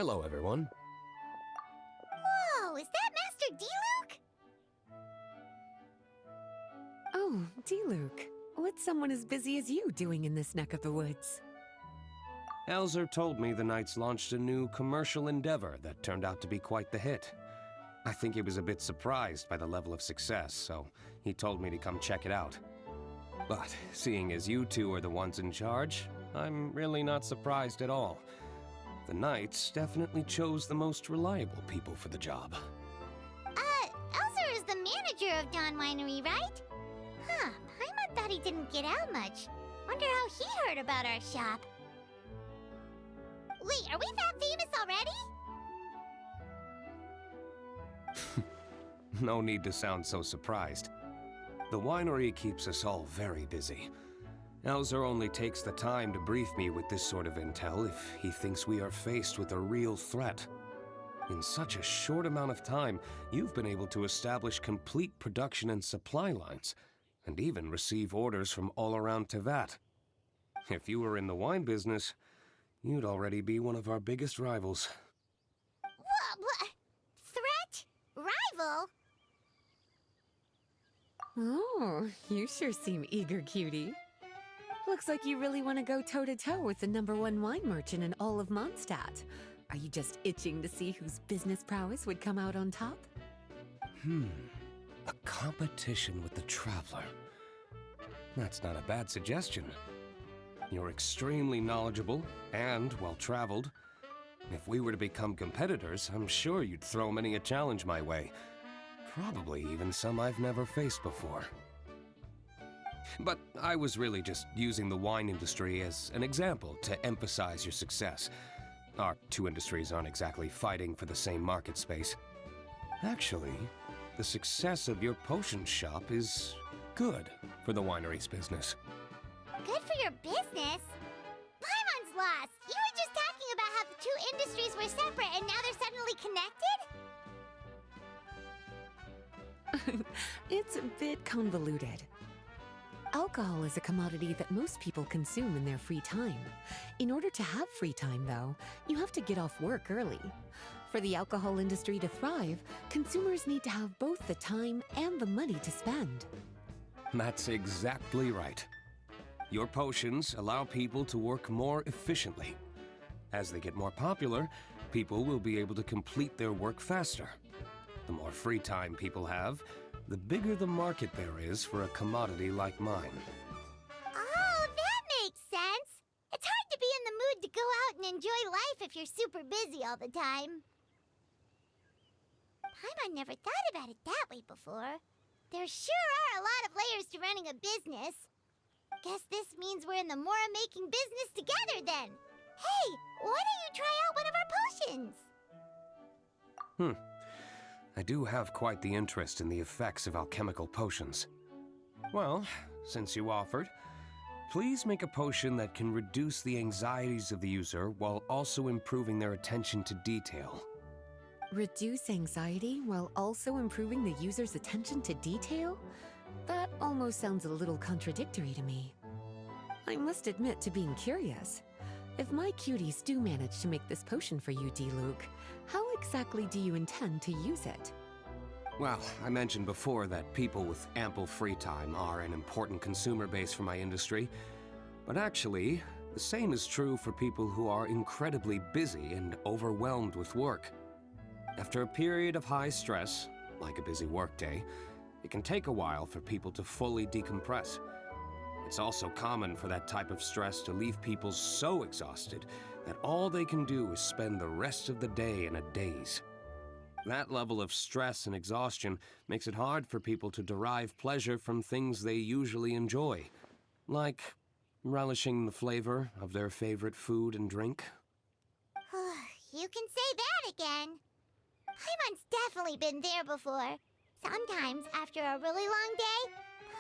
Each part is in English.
Hello, everyone. Whoa, is that Master D-Luke? Oh, D-Luke. What's someone as busy as you doing in this neck of the woods? Elzer told me the Knights launched a new commercial endeavor that turned out to be quite the hit. I think he was a bit surprised by the level of success, so he told me to come check it out. But seeing as you two are the ones in charge, I'm really not surprised at all. The Knights definitely chose the most reliable people for the job. Elzer is the manager of Dawn Winery, right? Huh, Paimon thought he didn't get out much. Wonder how he heard about our shop. Wait, are we that famous already? No need to sound so surprised. The winery keeps us all very busy. Elzer only takes the time to brief me with this sort of intel if he thinks we are faced with a real threat. In such a short amount of time, you've been able to establish complete production and supply lines, and even receive orders from all around Tevat. If you were in the wine business, you'd already be one of our biggest rivals. What? Threat? Rival? Oh, you sure seem eager, cutie. Looks like you really want to go toe-to-toe with the #1 wine merchant in all of Mondstadt. Are you just itching to see whose business prowess would come out on top? A competition with the Traveler. That's not a bad suggestion. You're extremely knowledgeable and well-traveled. If we were to become competitors, I'm sure you'd throw many a challenge my way. Probably even some I've never faced before. But I was really just using the wine industry as an example to emphasize your success. Our two industries aren't exactly fighting for the same market space. Actually, the success of your potion shop is good for the winery's business. Good for your business? Paimon's lost. You were just talking about how the two industries were separate and now they're suddenly connected? It's a bit convoluted. Alcohol is a commodity that most people consume in their free time. In order to have free time, though, you have to get off work early. For the alcohol industry to thrive, consumers need to have both the time and the money to spend. That's exactly right. Your potions allow people to work more efficiently. As they get more popular, people will be able to complete their work faster. The more free time people have, the bigger the market there is for a commodity like mine. Oh, that makes sense. It's hard to be in the mood to go out and enjoy life if you're super busy all the time. Paimon never thought about it that way before. There sure are a lot of layers to running a business. Guess this means we're in the Mora-making business together then. Hey, why don't you try out one of our potions? I do have quite the interest in the effects of alchemical potions. Well, since you offered, please make a potion that can reduce the anxieties of the user while also improving their attention to detail. Reduce anxiety while also improving the user's attention to detail? That almost sounds a little contradictory to me. I must admit to being curious. If my cuties do manage to make this potion for you, D-Luke, how exactly do you intend to use it? Well, I mentioned before that people with ample free time are an important consumer base for my industry. But actually, the same is true for people who are incredibly busy and overwhelmed with work. After a period of high stress, like a busy workday, it can take a while for people to fully decompress. It's also common for that type of stress to leave people so exhausted that all they can do is spend the rest of the day in a daze. That level of stress and exhaustion makes it hard for people to derive pleasure from things they usually enjoy, like relishing the flavor of their favorite food and drink. You can say that again. Paimon's definitely been there before. Sometimes, after a really long day,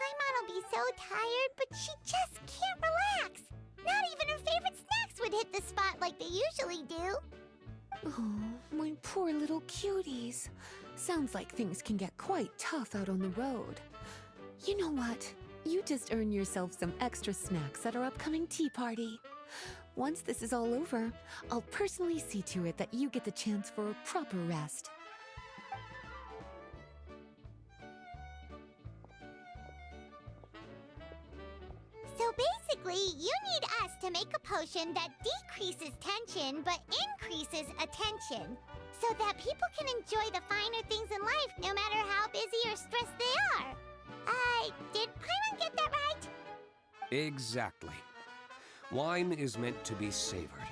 Paimon will be so tired, but she just can't relax. Not even her favorite snacks would hit the spot like they usually do. Oh, my poor little cuties. Sounds like things can get quite tough out on the road. You know what? You just earn yourself some extra snacks at our upcoming tea party. Once this is all over, I'll personally see to it that you get the chance for a proper rest. So basically, you need us to make a potion that decreases tension but increases attention, so that people can enjoy the finer things in life no matter how busy or stressed they are. Did Paimon get that right? Exactly. Wine is meant to be savored.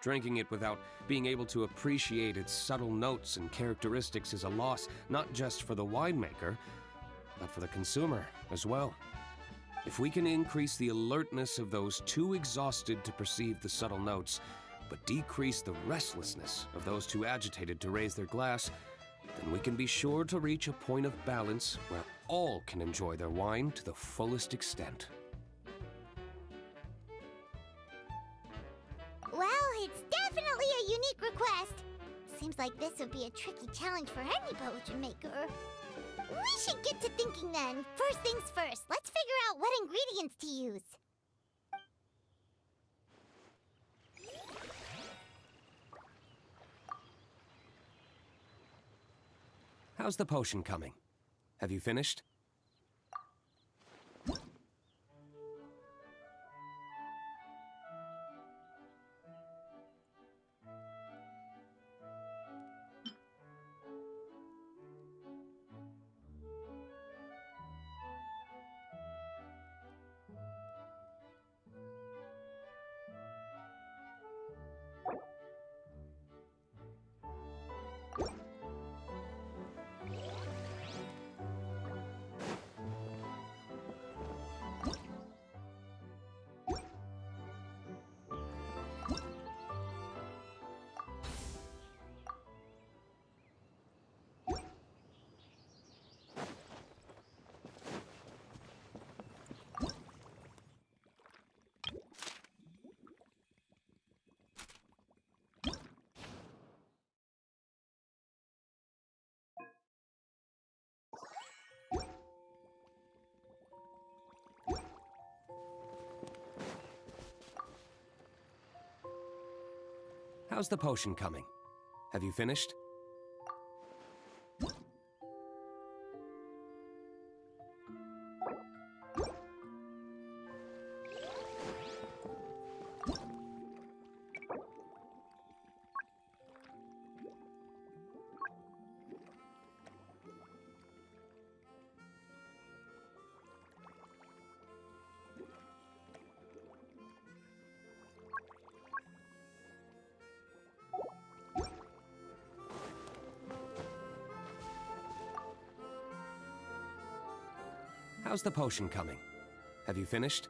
Drinking it without being able to appreciate its subtle notes and characteristics is a loss not just for the winemaker, but for the consumer as well. If we can increase the alertness of those too exhausted to perceive the subtle notes, but decrease the restlessness of those too agitated to raise their glass, then we can be sure to reach a point of balance where all can enjoy their wine to the fullest extent. Well, it's definitely a unique request. Seems like this would be a tricky challenge for any potion maker. We should get to thinking then. First things first, let's figure out what ingredients to use. How's the potion coming? Have you finished? How's the potion coming? Have you finished? How's the potion coming? Have you finished?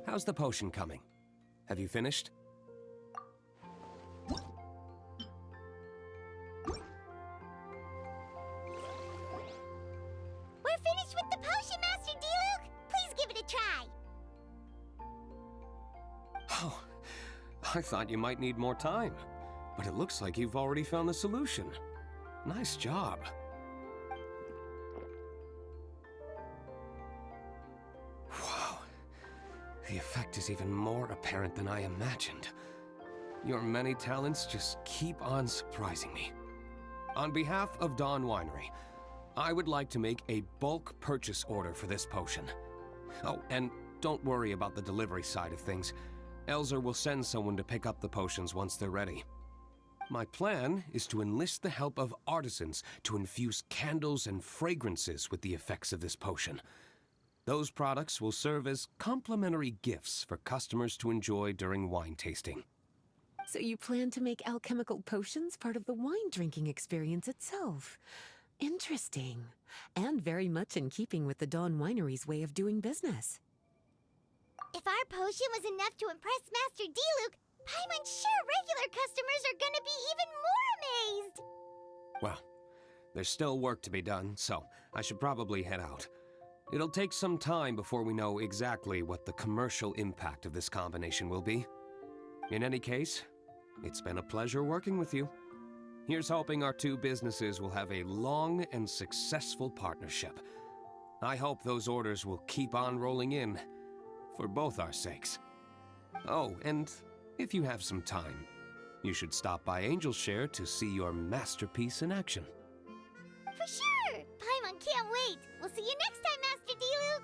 How's the potion coming? Have you finished? We're I thought you might need more time, but it looks like you've already found the solution. Nice job. Wow. The effect is even more apparent than I imagined. Your many talents just keep on surprising me. On behalf of Dawn Winery, I would like to make a bulk purchase order for this potion. Oh, and don't worry about the delivery side of things. Elzer will send someone to pick up the potions once they're ready. My plan is to enlist the help of artisans to infuse candles and fragrances with the effects of this potion. Those products will serve as complimentary gifts for customers to enjoy during wine tasting. So you plan to make alchemical potions part of the wine drinking experience itself. Interesting. And very much in keeping with the Dawn Winery's way of doing business. If our potion was enough to impress Master Diluc, Paimon's sure regular customers are gonna be even more amazed! Well, there's still work to be done, so I should probably head out. It'll take some time before we know exactly what the commercial impact of this combination will be. In any case, it's been a pleasure working with you. Here's hoping our two businesses will have a long and successful partnership. I hope those orders will keep on rolling in, for both our sakes. Oh, and if you have some time, you should stop by Angel's Share to see your masterpiece in action. For sure! Paimon can't wait! We'll see you next time, Master Diluc!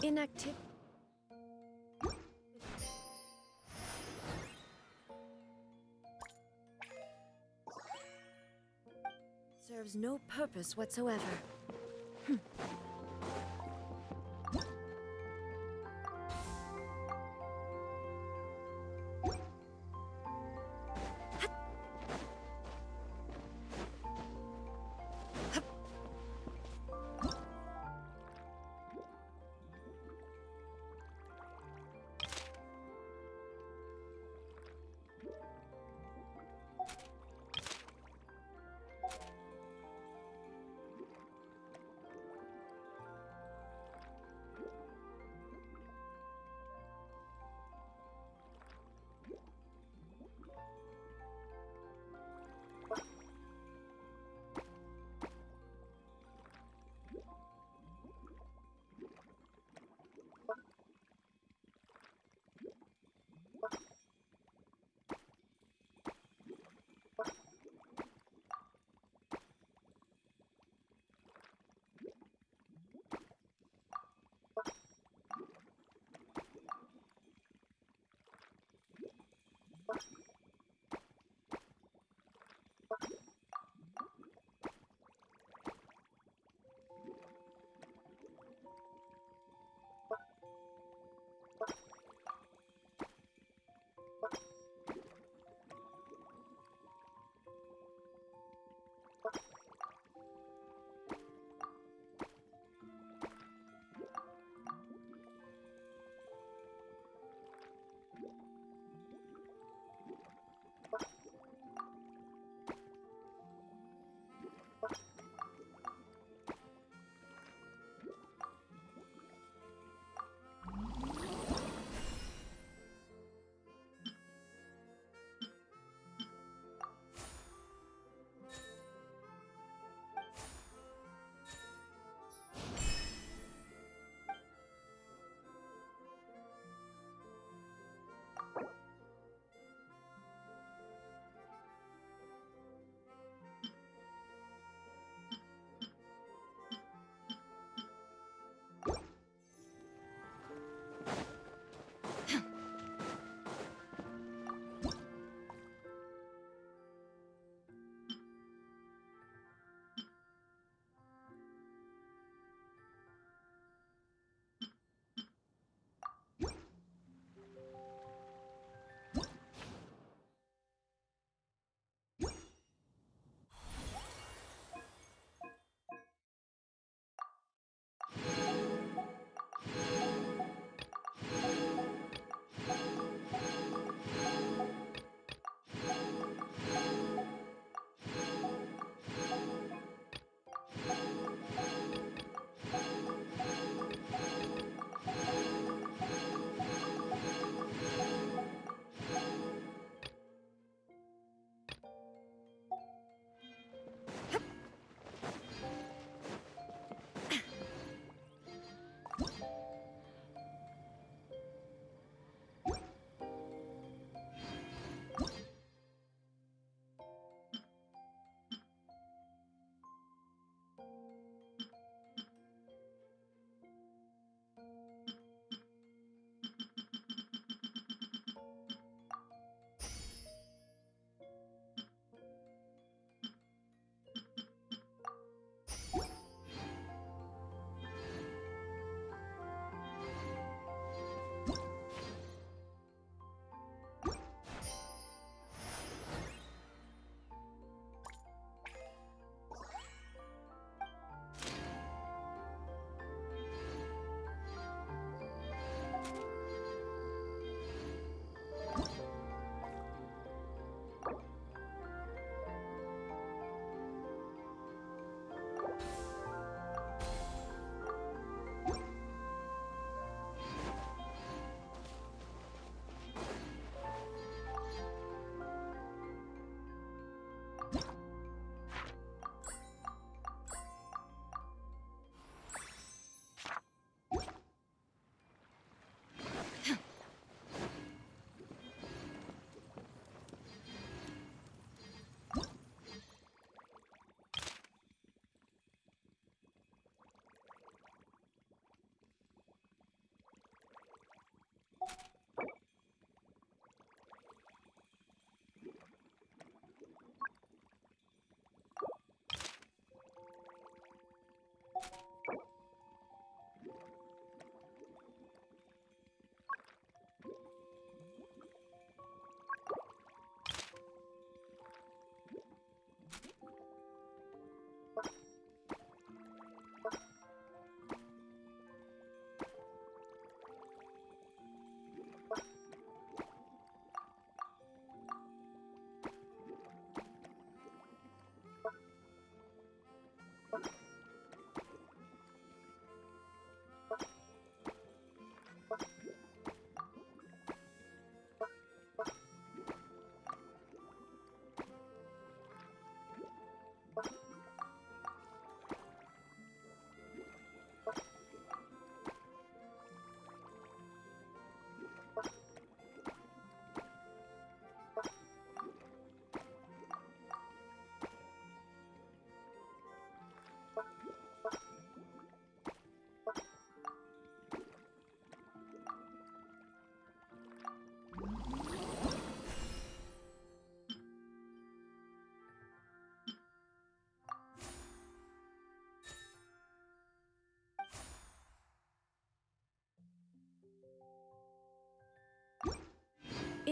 Inactive. Serves no purpose whatsoever.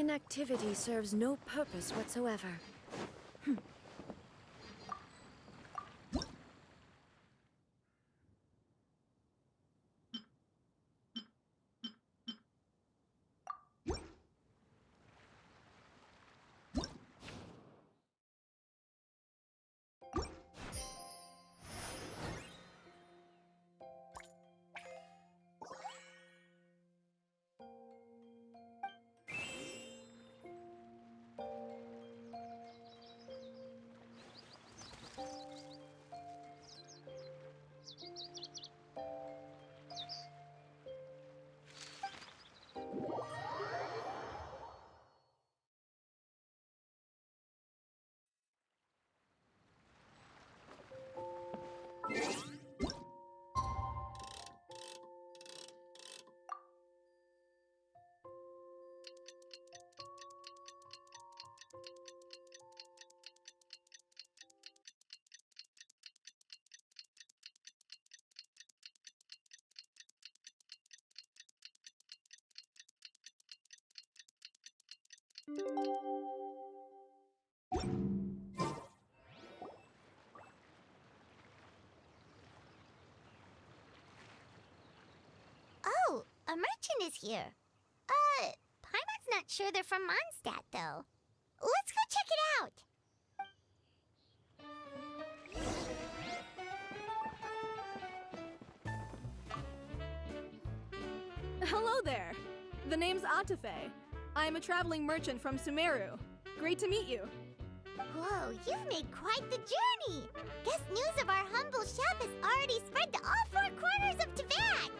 Inactivity serves no purpose whatsoever. Oh, a merchant is here. Paimon's not sure they're from Mondstadt, though. Let's go check it out. Hello there. The name's Atafe. I'm a traveling merchant from Sumeru. Great to meet you. Whoa, you've made quite the journey. Guess news of our humble shop has already spread to all four corners of Teyvat.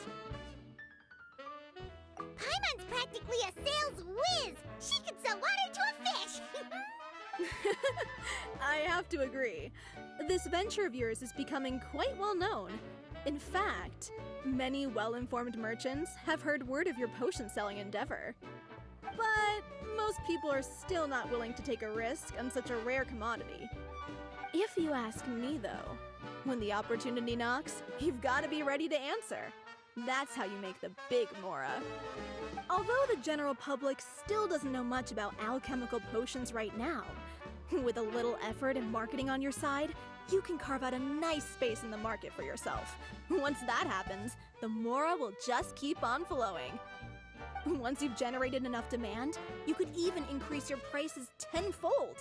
Paimon's practically a sales whiz. She could sell water to a fish. I have to agree. This venture of yours is becoming quite well known. In fact, many well-informed merchants have heard word of your potion-selling endeavor. But most people are still not willing to take a risk on such a rare commodity. If you ask me, though, when the opportunity knocks, you've got to be ready to answer. That's how you make the big Mora. Although the general public still doesn't know much about alchemical potions right now, with a little effort and marketing on your side, you can carve out a nice space in the market for yourself. Once that happens, the Mora will just keep on flowing. Once you've generated enough demand, you could even increase your prices tenfold.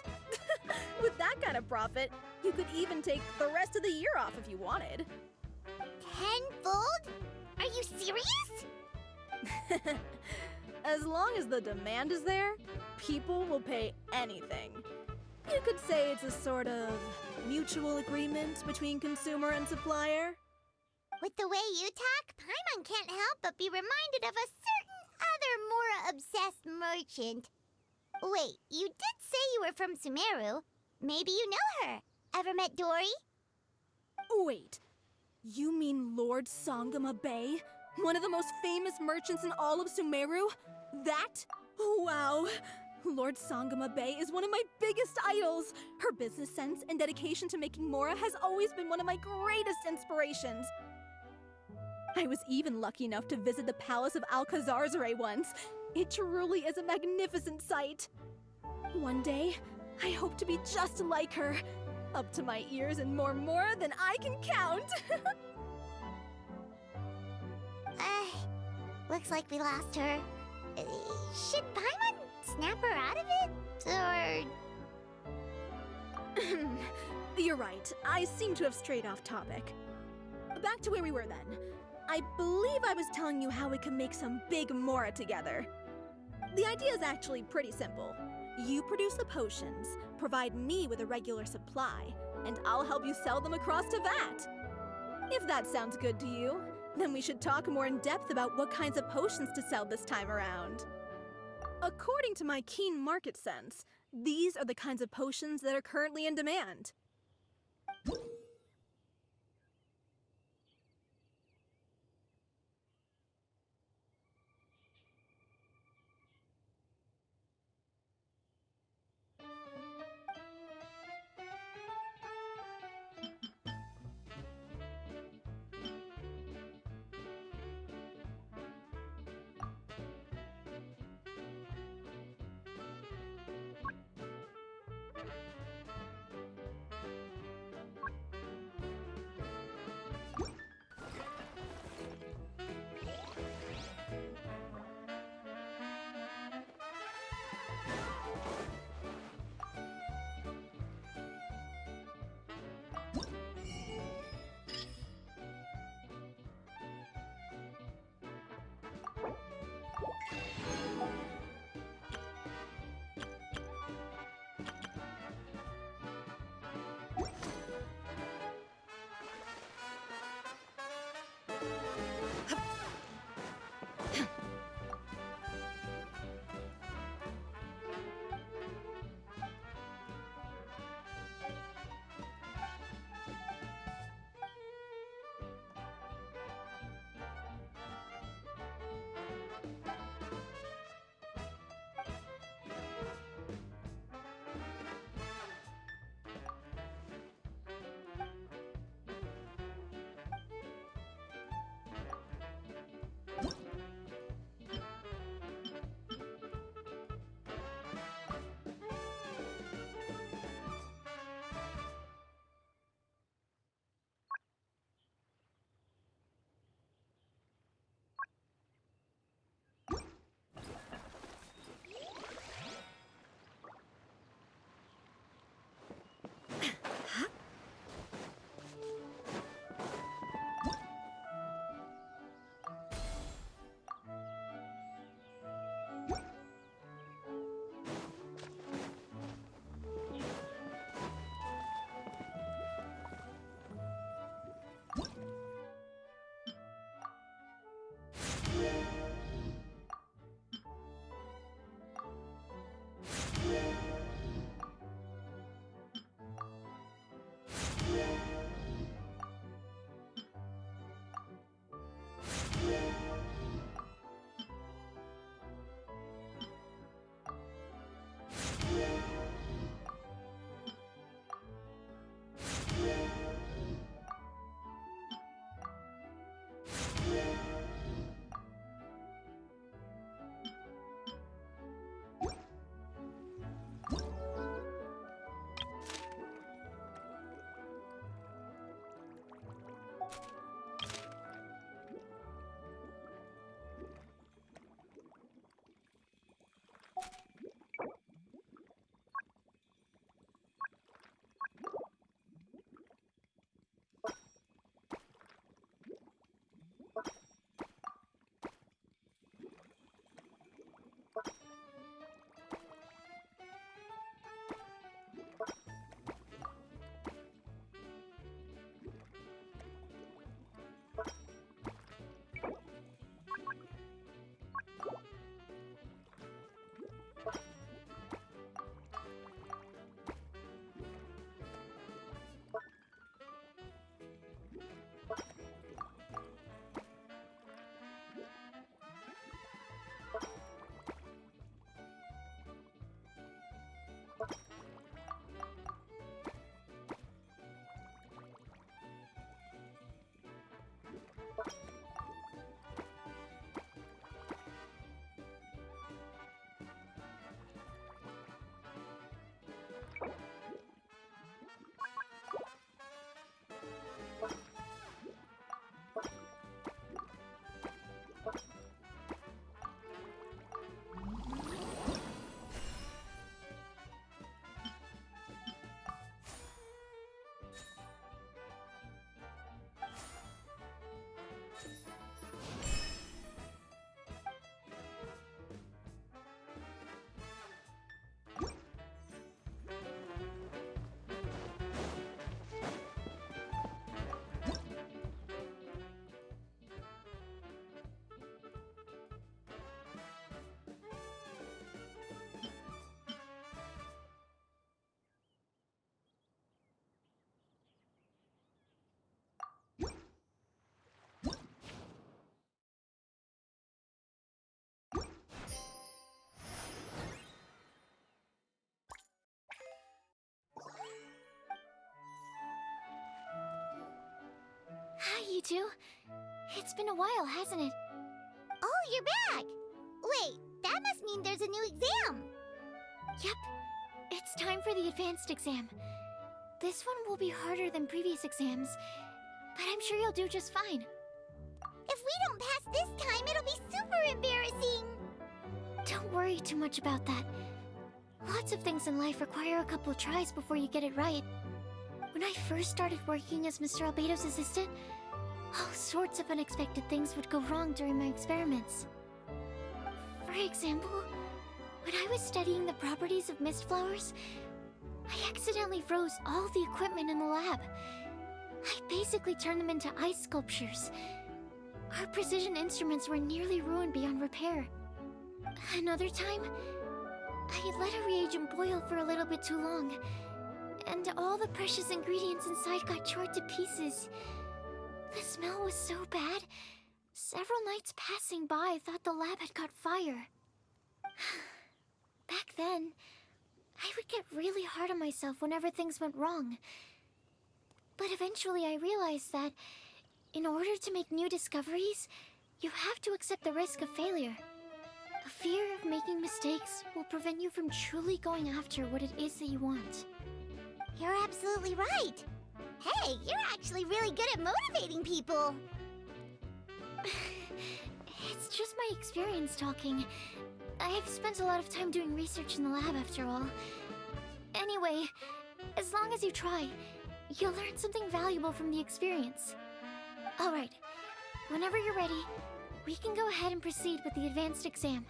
With that kind of profit, you could even take the rest of the year off if you wanted. Tenfold? Are you serious? As long as the demand is there, people will pay anything. You could say it's a sort of mutual agreement between consumer and supplier. With the way you talk, Paimon can't help but be reminded of a certain other Mora-obsessed merchant. Wait, you did say you were from Sumeru. Maybe you know her. Ever met Dory? Wait, you mean Lord Sangama Bay? One of the most famous merchants in all of Sumeru? That? Wow! Lord Sangama Bay is one of my biggest idols! Her business sense and dedication to making Mora has always been one of my greatest inspirations. I was even lucky enough to visit the Palace of Alcazarzare once. It truly is a magnificent sight. One day, I hope to be just like her. Up to my ears in more Mora than I can count! Looks like we lost her. Should Paimon snap her out of it? Or... You're right. I seem to have strayed off topic. Back to where we were then. I believe I was telling you how we can make some big Mora together. The idea is actually pretty simple. You produce the potions, provide me with a regular supply, and I'll help you sell them across Teyvat. If that sounds good to you, then we should talk more in depth about what kinds of potions to sell this time around. According to my keen market sense, these are the kinds of potions that are currently in demand. too. It's been a while, hasn't it? Oh, you're back! Wait, that must mean there's a new exam! Yep. It's time for the advanced exam. This one will be harder than previous exams, but I'm sure you'll do just fine. If we don't pass this time, it'll be super embarrassing! Don't worry too much about that. Lots of things in life require a couple tries before you get it right. When I first started working as Mr. Albedo's assistant, all sorts of unexpected things would go wrong during my experiments. For example, when I was studying the properties of mist flowers, I accidentally froze all the equipment in the lab. I basically turned them into ice sculptures. Our precision instruments were nearly ruined beyond repair. Another time, I let a reagent boil for a little bit too long, and all the precious ingredients inside got charred to pieces. The smell was so bad, several nights passing by thought the lab had caught fire. Back then, I would get really hard on myself whenever things went wrong. But eventually I realized that in order to make new discoveries, you have to accept the risk of failure. A fear of making mistakes will prevent you from truly going after what it is that you want. You're absolutely right! Hey, you're actually really good at motivating people! It's just my experience talking. I've spent a lot of time doing research in the lab after all. Anyway, as long as you try, you'll learn something valuable from the experience. Alright, whenever you're ready, we can go ahead and proceed with the advanced exam.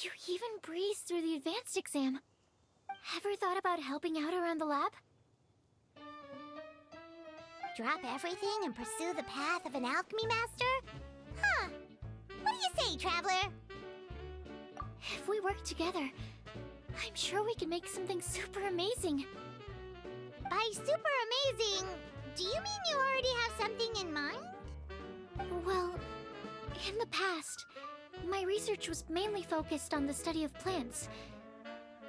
You even breezed through the advanced exam. Ever thought about helping out around the lab? Drop everything and pursue the path of an alchemy master? Huh. What do you say, Traveler? If we work together, I'm sure we can make something super amazing. By super amazing, do you mean you already have something in mind? Well, in the past, my research was mainly focused on the study of plants.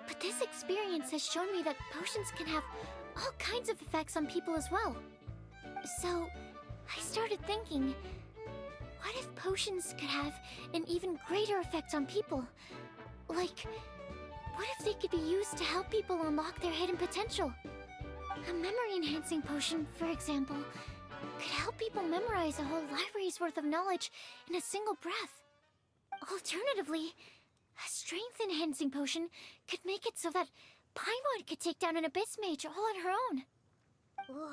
But this experience has shown me that potions can have all kinds of effects on people as well. So, I started thinking, what if potions could have an even greater effect on people? Like, what if they could be used to help people unlock their hidden potential? A memory-enhancing potion, for example, could help people memorize a whole library's worth of knowledge in a single breath. Alternatively, a strength-enhancing potion could make it so that Paimon could take down an Abyss Mage all on her own. Whoa.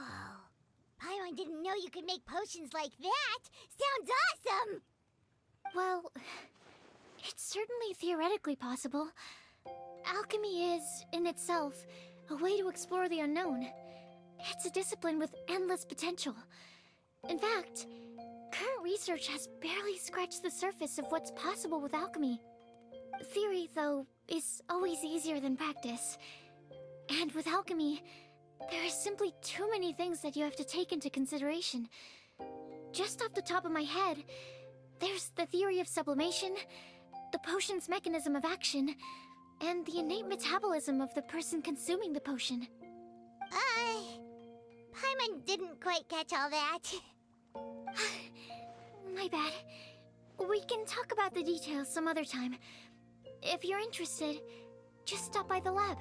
Paimon didn't know you could make potions like that. Sounds awesome! Well, it's certainly theoretically possible. Alchemy is, in itself, a way to explore the unknown. It's a discipline with endless potential. In fact, current research has barely scratched the surface of what's possible with alchemy. Theory, though, is always easier than practice. And with alchemy, there are simply too many things that you have to take into consideration. Just off the top of my head, there's the theory of sublimation, the potion's mechanism of action, and the innate metabolism of the person consuming the potion. Paimon didn't quite catch all that. My bad. We can talk about the details some other time. If you're interested, just stop by the lab.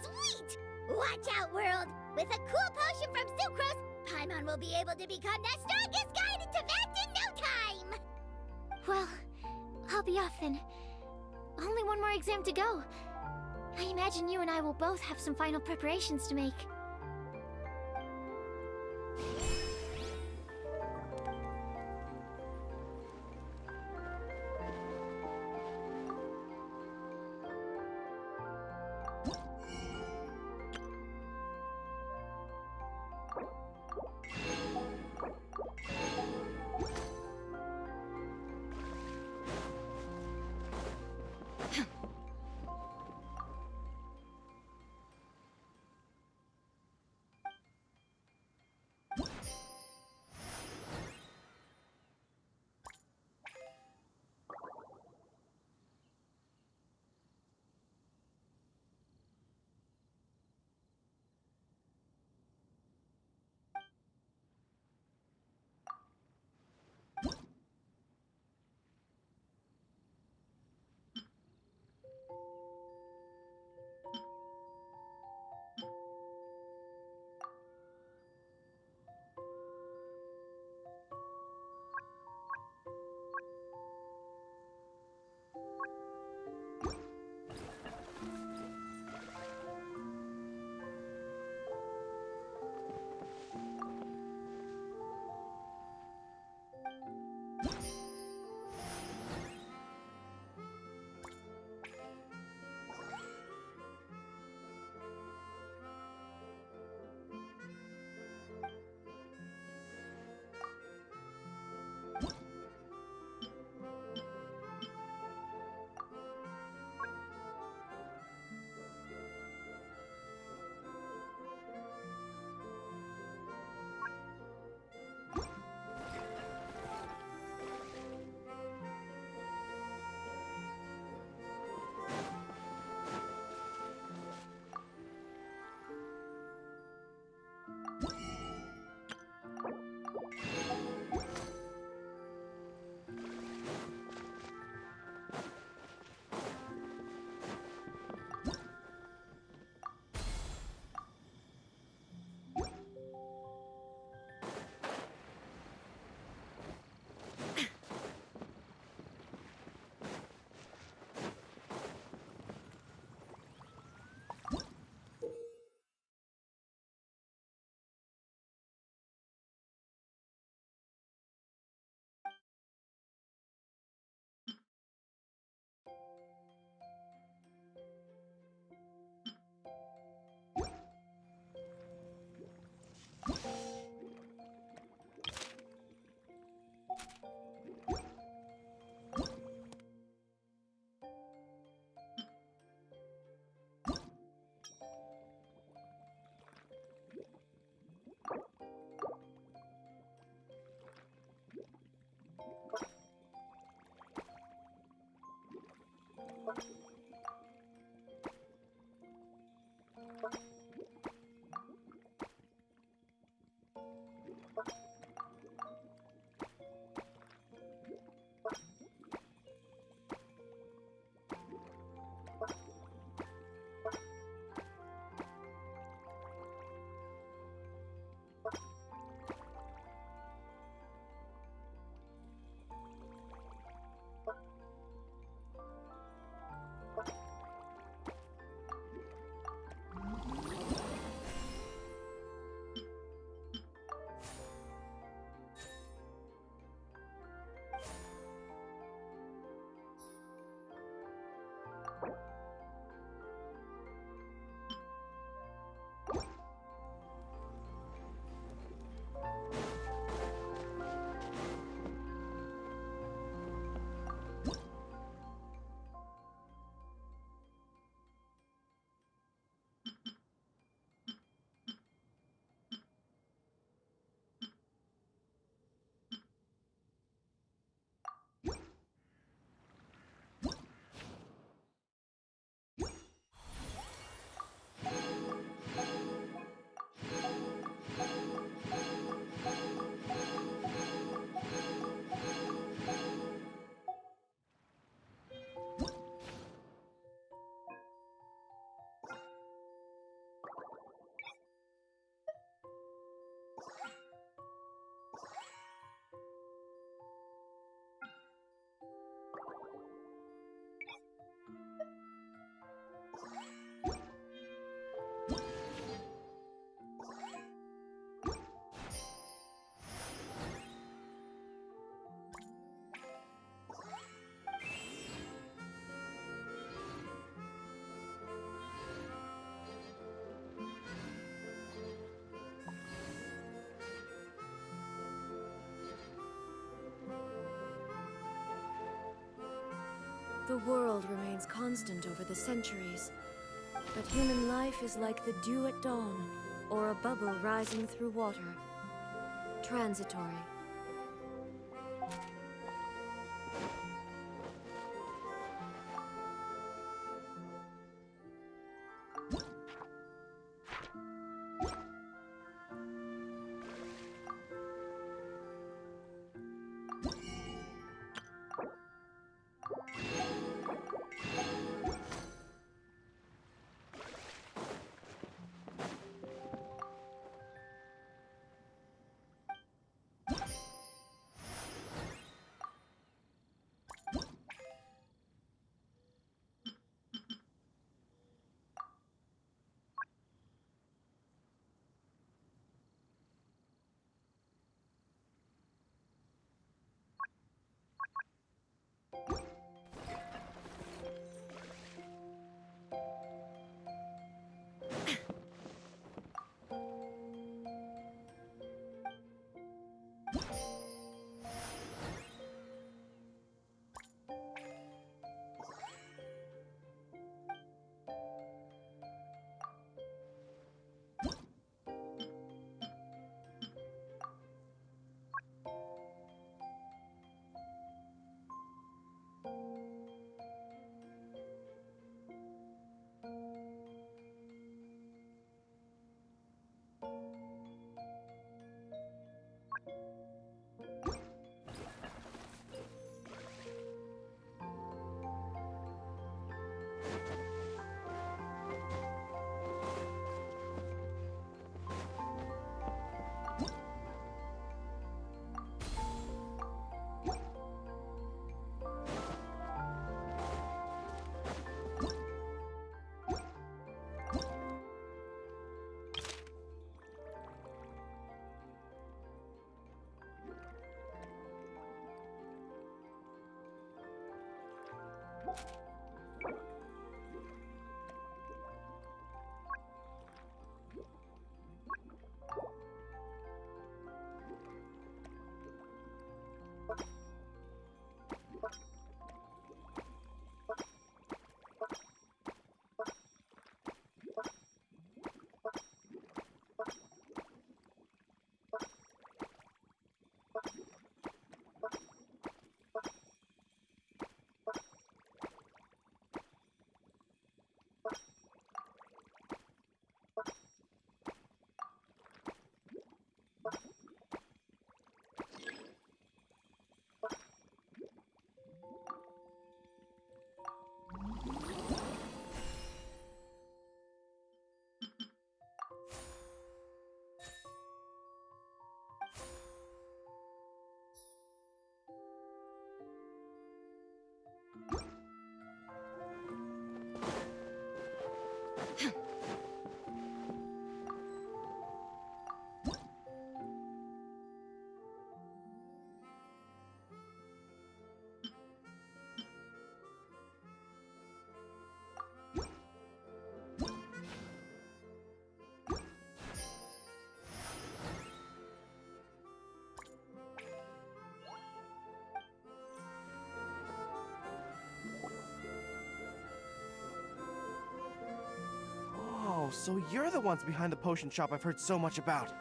Sweet! Watch out, world! With a cool potion from Sucrose, Paimon will be able to become the strongest guide into Vect in no time! Well, I'll be off then. Only one more exam to go. I imagine you and I will both have some final preparations to make. The world remains constant over the centuries, but human life is like the dew at dawn, or a bubble rising through water. Transitory. Oh, so you're the ones behind the potion shop I've heard so much about.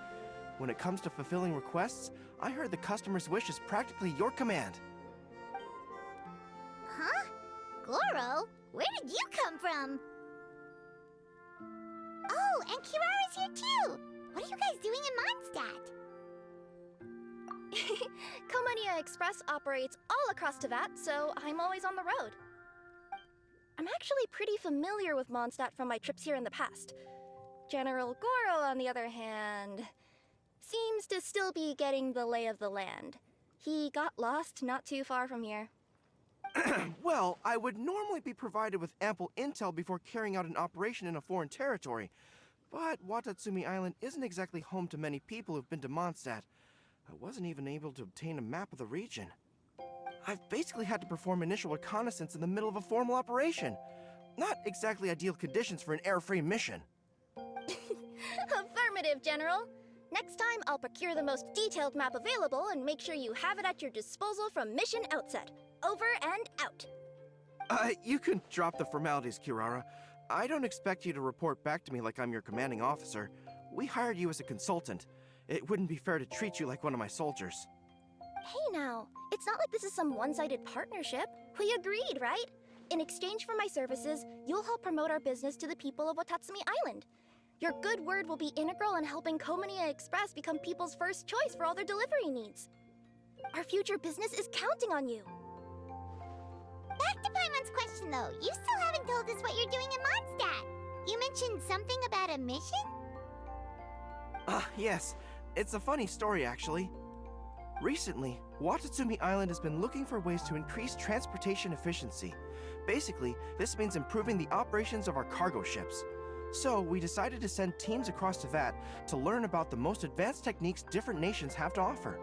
When it comes to fulfilling requests, I heard the customer's wish is practically your command. Huh? Goro? Where did you come from? Oh, and Kirara's here too! What are you guys doing in Mondstadt? Komania Express operates all across Teyvat, so I'm always on the road. I'm actually pretty familiar with Mondstadt from my trips here in the past. General Goro, on the other hand, seems to still be getting the lay of the land. He got lost not too far from here. Well, I would normally be provided with ample intel before carrying out an operation in a foreign territory. But Watatsumi Island isn't exactly home to many people who've been to Mondstadt. I wasn't even able to obtain a map of the region. I've basically had to perform initial reconnaissance in the middle of a formal operation. Not exactly ideal conditions for an air-free mission. Affirmative, General. Next time, I'll procure the most detailed map available and make sure you have it at your disposal from mission outset. Over and out. You can drop the formalities, Kirara. I don't expect you to report back to me like I'm your commanding officer. We hired you as a consultant. It wouldn't be fair to treat you like one of my soldiers. Hey now, it's not like this is some one-sided partnership. We agreed, right? In exchange for my services, you'll help promote our business to the people of Watatsumi Island. Your good word will be integral in helping Komania Express become people's first choice for all their delivery needs. Our future business is counting on you. Back to Paimon's question, though. You still haven't told us what you're doing in Mondstadt. You mentioned something about a mission? Yes. It's a funny story, actually. Recently, Watatsumi Island has been looking for ways to increase transportation efficiency. Basically, this means improving the operations of our cargo ships. So, we decided to send teams across to that to learn about the most advanced techniques different nations have to offer.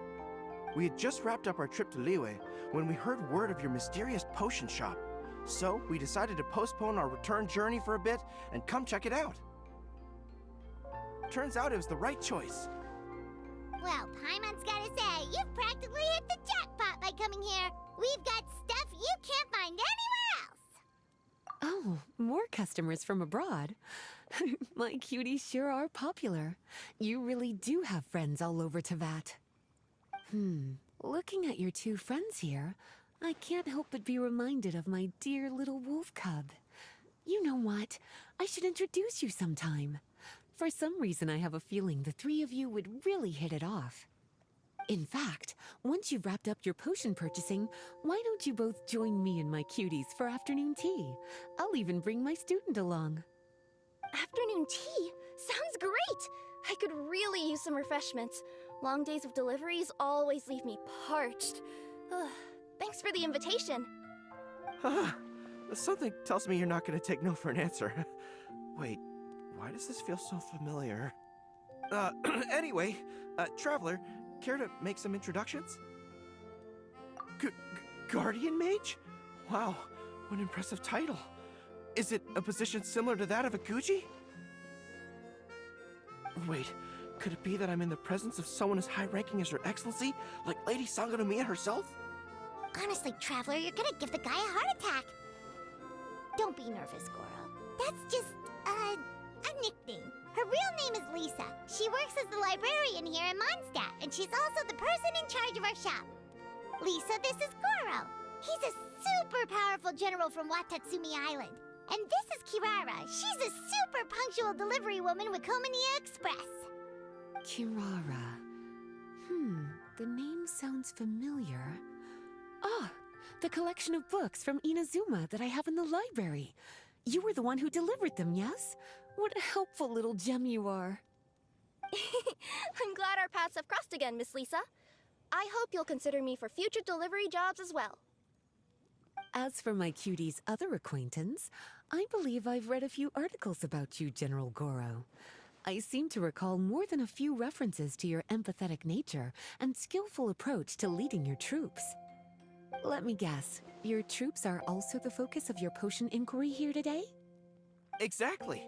We had just wrapped up our trip to Liyue when we heard word of your mysterious potion shop. So, we decided to postpone our return journey for a bit and come check it out. Turns out it was the right choice. Well, Paimon's gotta say, you've practically hit the jackpot by coming here. We've got stuff you can't find anywhere else. Oh, more customers from abroad. My cuties sure are popular. You really do have friends all over Teyvat. Looking at your two friends here, I can't help but be reminded of my dear little wolf cub. You know what? I should introduce you sometime. For some reason, I have a feeling the three of you would really hit it off. In fact, once you've wrapped up your potion purchasing, why don't you both join me and my cuties for afternoon tea? I'll even bring my student along. Afternoon tea? Sounds great! I could really use some refreshments. Long days of deliveries always leave me parched. Ugh, thanks for the invitation. Something tells me you're not going to take no for an answer. Wait, why does this feel so familiar? Anyway, Traveler, care to make some introductions? Guardian Mage? Wow, what an impressive title. Is it a position similar to that of a Guji? Wait, could it be that I'm in the presence of someone as high-ranking as Her Excellency, like Lady Sangonomiya herself? Honestly, Traveler, you're gonna give the guy a heart attack. Don't be nervous, Goro. That's just, a nickname. Her real name is Lisa. She works as the librarian here in Mondstadt, and she's also the person in charge of our shop. Lisa, this is Goro. He's a super powerful general from Watatsumi Island. And this is Kirara. She's a super punctual delivery woman with Komania Express. Kirara. The name sounds familiar. Ah, the collection of books from Inazuma that I have in the library. You were the one who delivered them, yes? What a helpful little gem you are. I'm glad our paths have crossed again, Miss Lisa. I hope you'll consider me for future delivery jobs as well. As for my cutie's other acquaintance, I believe I've read a few articles about you, General Goro. I seem to recall more than a few references to your empathetic nature and skillful approach to leading your troops. Let me guess, your troops are also the focus of your potion inquiry here today? Exactly.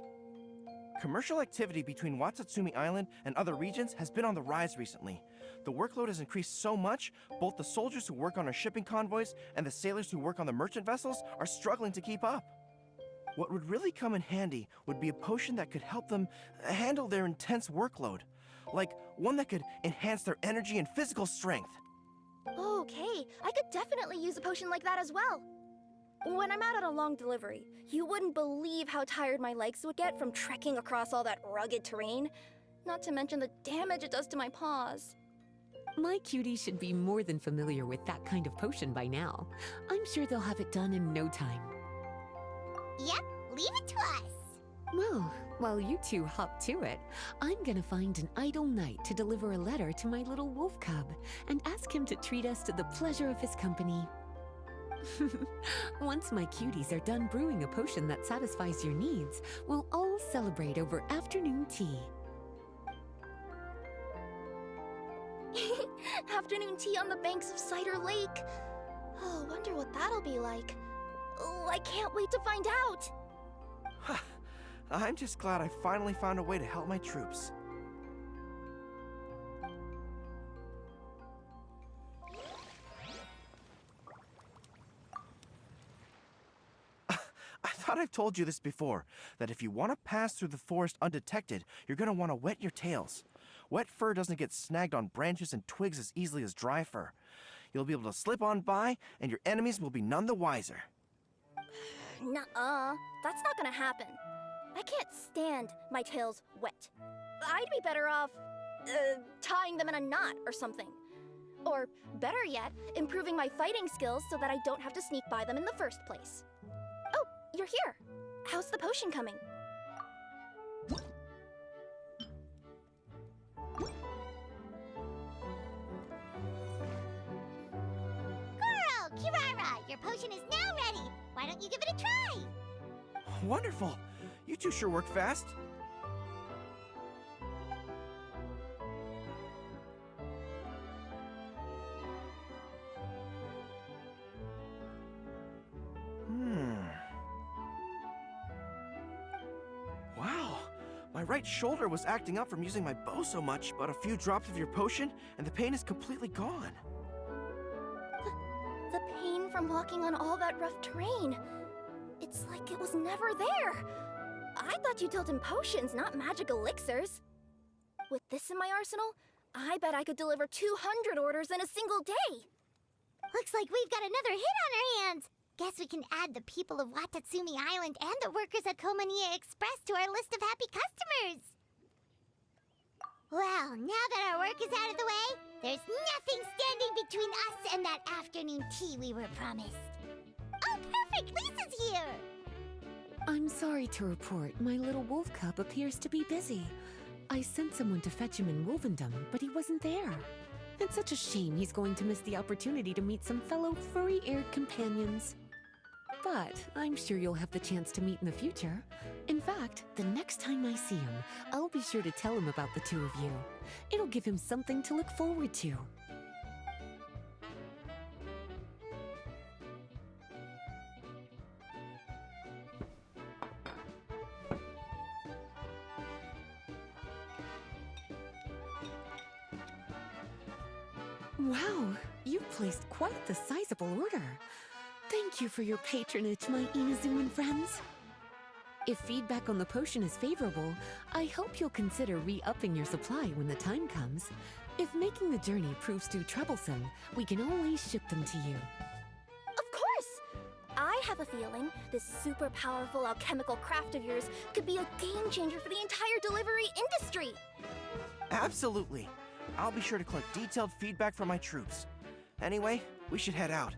Commercial activity between Watatsumi Island and other regions has been on the rise recently. The workload has increased so much, both the soldiers who work on our shipping convoys and the sailors who work on the merchant vessels are struggling to keep up. What would really come in handy would be a potion that could help them handle their intense workload. Like one that could enhance their energy and physical strength. Okay, I could definitely use a potion like that as well. When I'm out on a long delivery, you wouldn't believe how tired my legs would get from trekking across all that rugged terrain. Not to mention the damage it does to my paws. My cutie should be more than familiar with that kind of potion by now. I'm sure they'll have it done in no time. Yep, leave it to us. Well, while you two hop to it, I'm gonna find an idle knight to deliver a letter to my little wolf cub and ask him to treat us to the pleasure of his company. Once my cuties are done brewing a potion that satisfies your needs, we'll all celebrate over afternoon tea. Afternoon tea on the banks of Cider Lake. Oh, wonder what that'll be like. Oh, I can't wait to find out. I'm just glad I finally found a way to help my troops. told you this before, that if you want to pass through the forest undetected, you're going to want to wet your tails. Wet fur doesn't get snagged on branches and twigs as easily as dry fur. You'll be able to slip on by, and your enemies will be none the wiser. Nuh-uh. That's not gonna happen. I can't stand my tails wet. I'd be better off, tying them in a knot or something. Or, better yet, improving my fighting skills so that I don't have to sneak by them in the first place. Oh, you're here. How's the potion coming? Goro, Kirara, your potion is now ready. Why don't you give it a try? Wonderful! You two sure work fast. Wow! My right shoulder was acting up from using my bow so much, but a few drops of your potion, and the pain is completely gone. The pain from walking on all that rough terrain. It's like it was never there. I thought you dealt in potions, not magic elixirs. With this in my arsenal, I bet I could deliver 200 orders in a single day. Looks like we've got another hit on our hands. Guess we can add the people of Watatsumi Island and the workers at Komaniya Express to our list of happy customers. Well, now that our work is out of the way, there's nothing standing between us and that afternoon tea we were promised. Oh, perfect! Lisa's here! I'm sorry to report, my little wolf cub appears to be busy. I sent someone to fetch him in Wolvendom, but he wasn't there. It's such a shame he's going to miss the opportunity to meet some fellow furry-aired companions. But I'm sure you'll have the chance to meet in the future. In fact, the next time I see him, I'll be sure to tell him about the two of you. It'll give him something to look forward to. Wow, you've placed quite the sizable order. Thank you for your patronage, my Inazuman friends. If feedback on the potion is favorable, I hope you'll consider re-upping your supply when the time comes. If making the journey proves too troublesome, we can always ship them to you. Of course! I have a feeling this super powerful alchemical craft of yours could be a game changer for the entire delivery industry. Absolutely. I'll be sure to collect detailed feedback from my troops. Anyway, we should head out.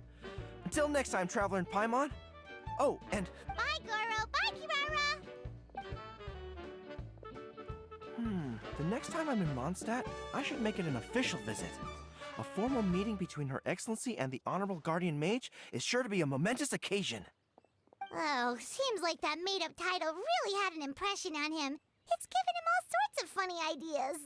Until next time, Traveler in Paimon. Oh, and... Bye, Goro! Bye, Kirara! The next time I'm in Mondstadt, I should make it an official visit. A formal meeting between Her Excellency and the Honorable Guardian Mage is sure to be a momentous occasion. Oh, seems like that made-up title really had an impression on him. It's given him all sorts of funny ideas.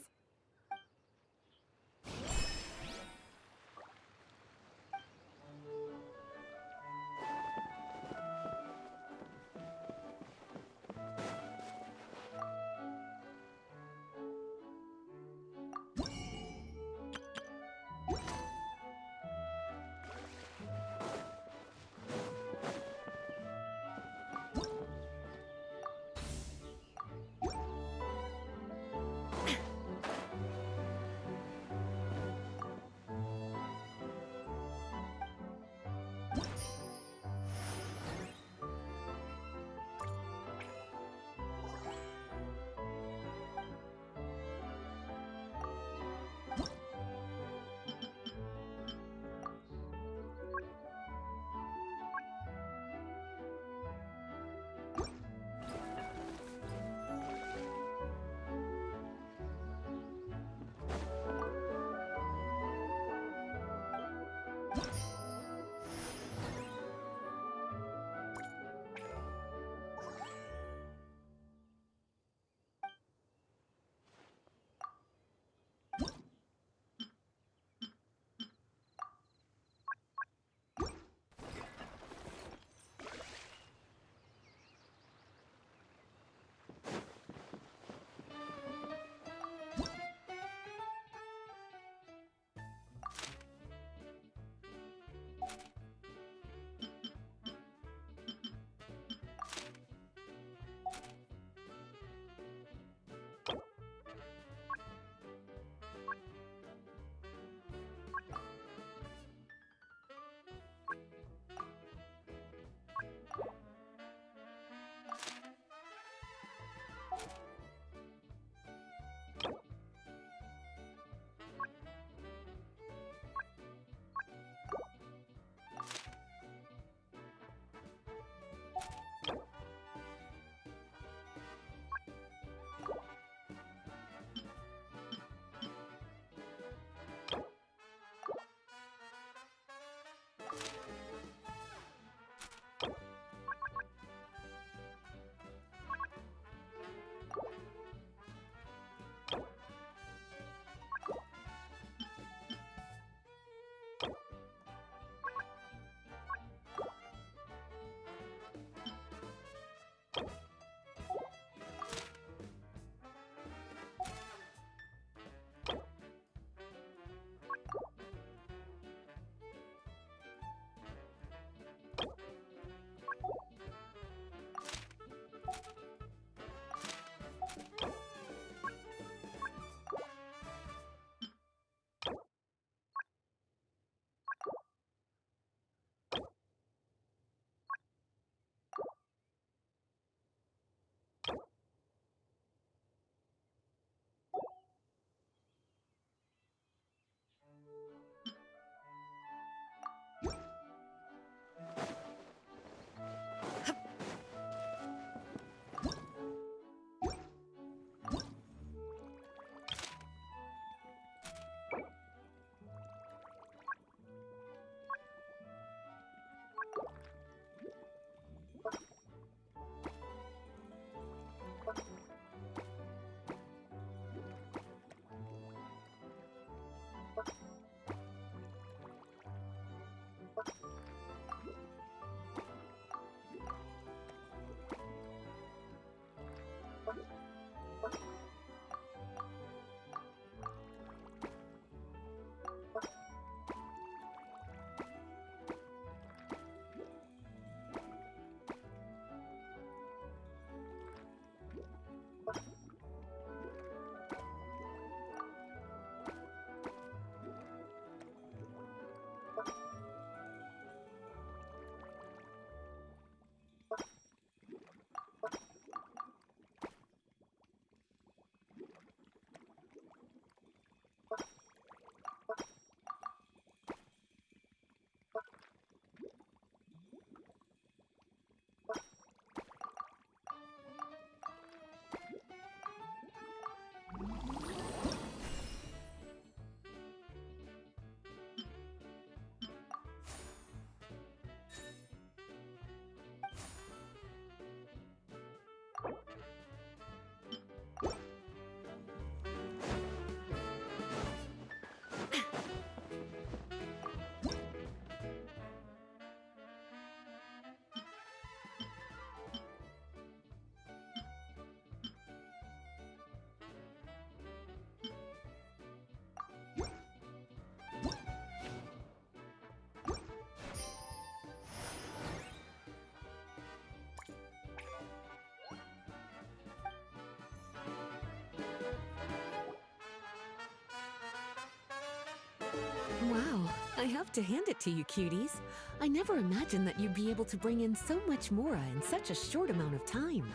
I have to hand it to you, cuties. I never imagined that you'd be able to bring in so much mora in such a short amount of time.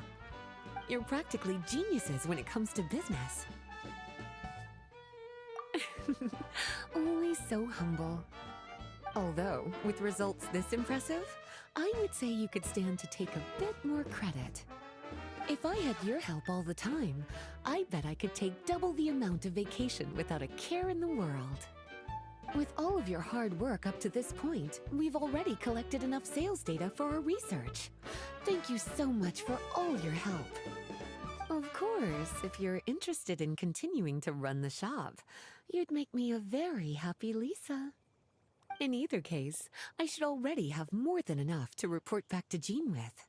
You're practically geniuses when it comes to business. Always so humble. Although, with results this impressive, I would say you could stand to take a bit more credit. If I had your help all the time, I bet I could take double the amount of vacation without a care in the world. With all of your hard work up to this point, we've already collected enough sales data for our research. Thank you so much for all your help. Of course, if you're interested in continuing to run the shop, you'd make me a very happy Lisa. In either case, I should already have more than enough to report back to Jean with.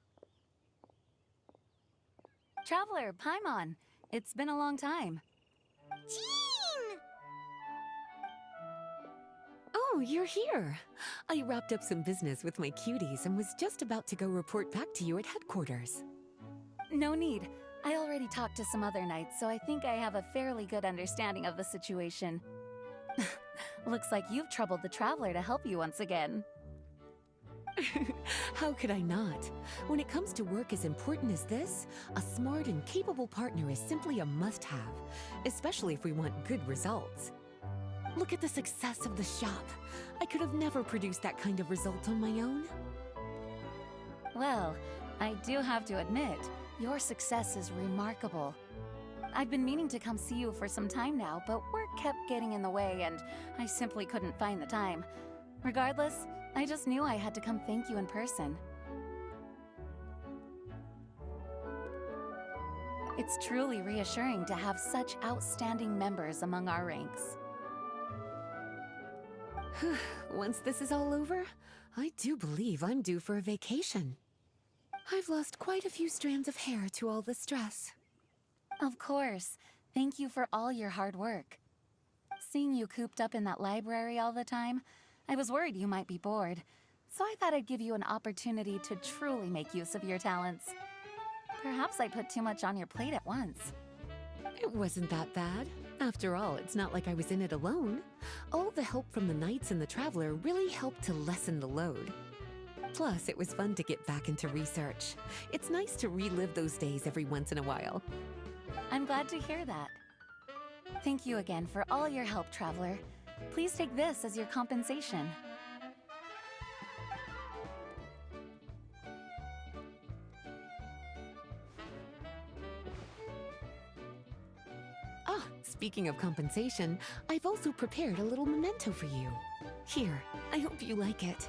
Traveler, Paimon, it's been a long time. Jean! Oh, you're here. I wrapped up some business with my cuties and was just about to go report back to you at headquarters. No need. I already talked to some other knights, so I think I have a fairly good understanding of the situation. Looks like you've troubled the Traveler to help you once again. How could I not? When it comes to work as important as this, a smart and capable partner is simply a must-have, especially if we want good results. Look at the success of the shop. I could have never produced that kind of result on my own. Well, I do have to admit, your success is remarkable. I've been meaning to come see you for some time now, but work kept getting in the way and I simply couldn't find the time. Regardless, I just knew I had to come thank you in person. It's truly reassuring to have such outstanding members among our ranks. Once this is all over, I do believe I'm due for a vacation. I've lost quite a few strands of hair to all the stress. Of course. Thank you for all your hard work. Seeing you cooped up in that library all the time, I was worried you might be bored. So I thought I'd give you an opportunity to truly make use of your talents. Perhaps I put too much on your plate at once. It wasn't that bad. After all, it's not like I was in it alone. All the help from the Knights and the Traveler really helped to lessen the load. Plus, it was fun to get back into research. It's nice to relive those days every once in a while. I'm glad to hear that. Thank you again for all your help, Traveler. Please take this as your compensation. Ah, speaking of compensation, I've also prepared a little memento for you. Here, I hope you like it.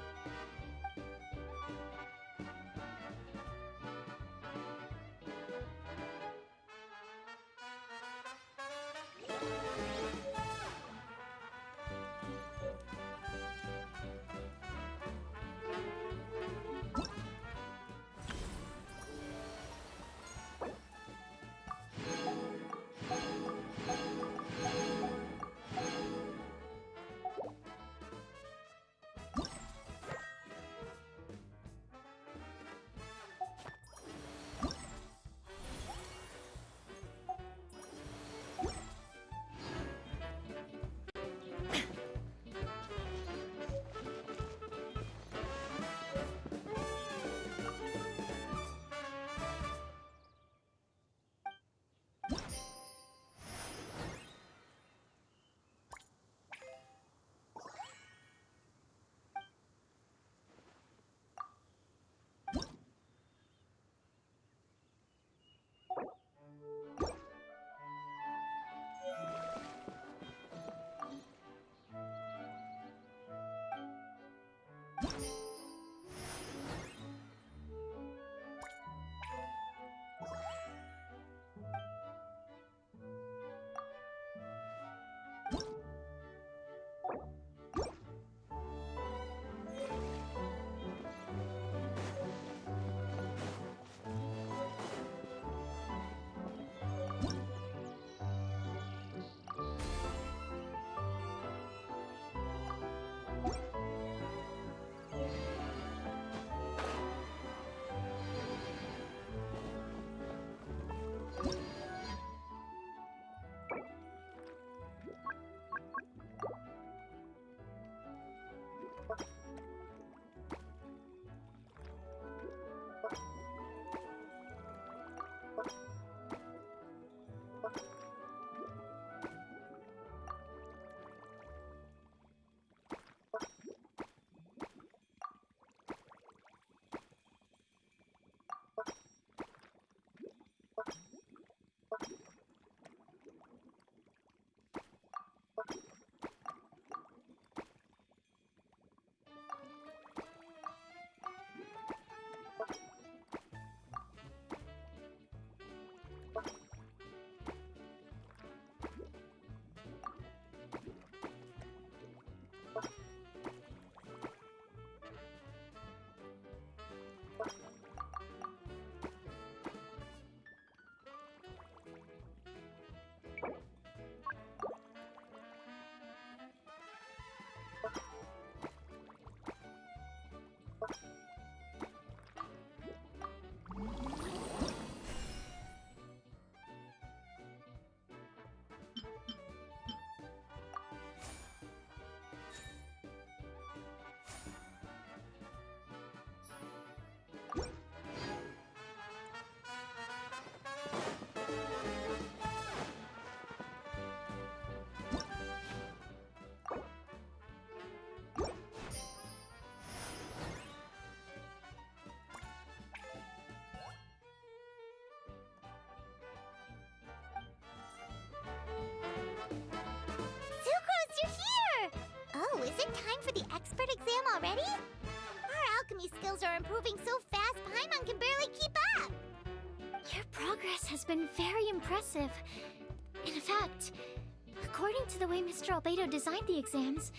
Sucrose, you're here! Oh, is it time for the expert exam already? Our alchemy skills are improving so fast, Paimon can barely keep up! Your progress has been very impressive. In fact, according to the way Mr. Albedo designed the exams,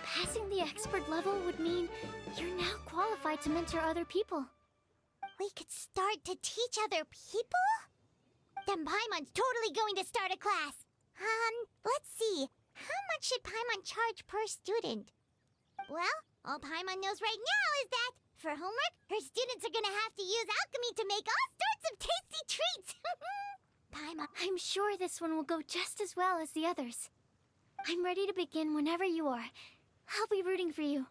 passing the expert level would mean you're now qualified to mentor other people. We could start to teach other people? Then Paimon's totally going to start a class. Let's see. How much should Paimon charge per student? Well, all Paimon knows right now is that, for homework, her students are gonna have to use alchemy to make all sorts of tasty treats. Paimon, I'm sure this one will go just as well as the others. I'm ready to begin whenever you are. I'll be rooting for you.